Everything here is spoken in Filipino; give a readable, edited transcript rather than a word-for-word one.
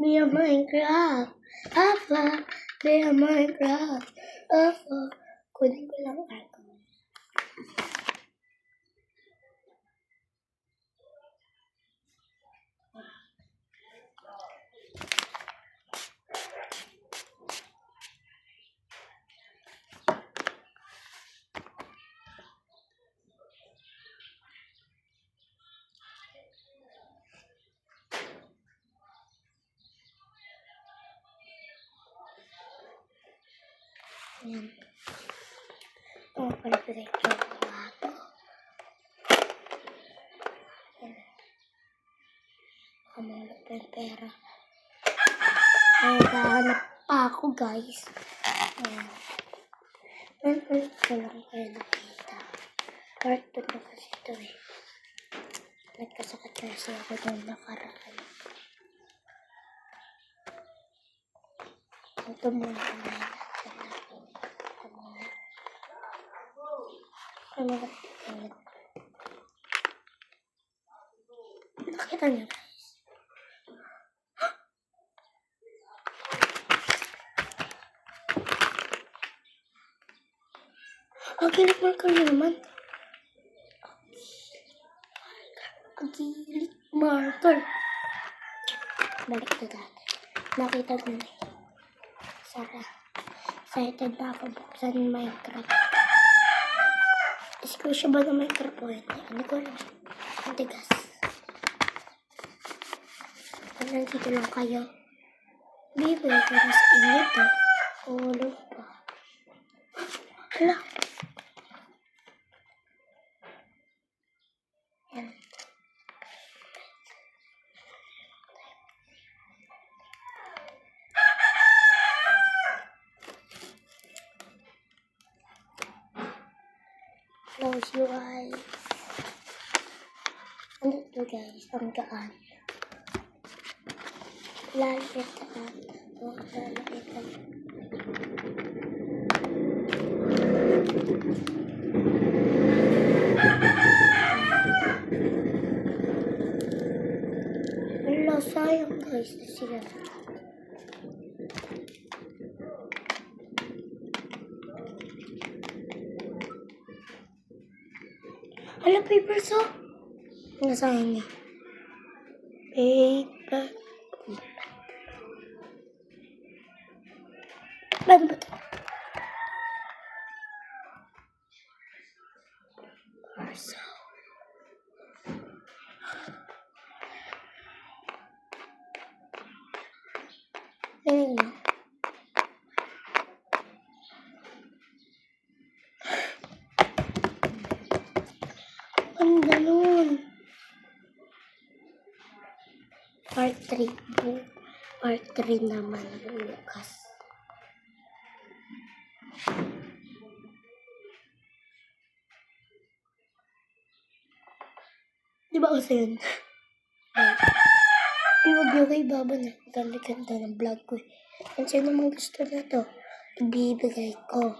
Be a Minecraft. Apa, be a Minecraft. Apa, kunin ko lang ako. Ayan. Ito nga pala diretso ako. Kamulat pa yung pera. Ay, naghahanap pa ako, guys. Ayan. Ulit ko lang kayo nakita. Part 2 na kasi ito eh. Nagkasakit kasi ako nung nakaraan. Ito muna ang natin. Nakita niyo, guys. Agilik marker niyo naman. Agilik marker. Balik to dati. Nakita niyo na. Sarah. Excited na ako buksan yung Minecraft. Squishy ba na Minecraft po ito? Hindi ko alam. Matigas. Nandito lang kayo. Bibig ko na sa inyo ito. Ulog pa. Hala. Yan. Close your eyes. Ano ito, guys? Ang gaan. Lalapit ka. Lalapit ka. Wala, sayang, guys. Sila. Hala, papers, oh. Nasayang niya. Paper. Bago ba ito? Marso. Ganyan na. Ang ganun. Part 3 po. Part 3 naman bukas. Di ba uso yun? Iwag nyo kay Baba na. Ganda ng vlog ko eh. Kung sino naman gusto na to, ibibigay ko.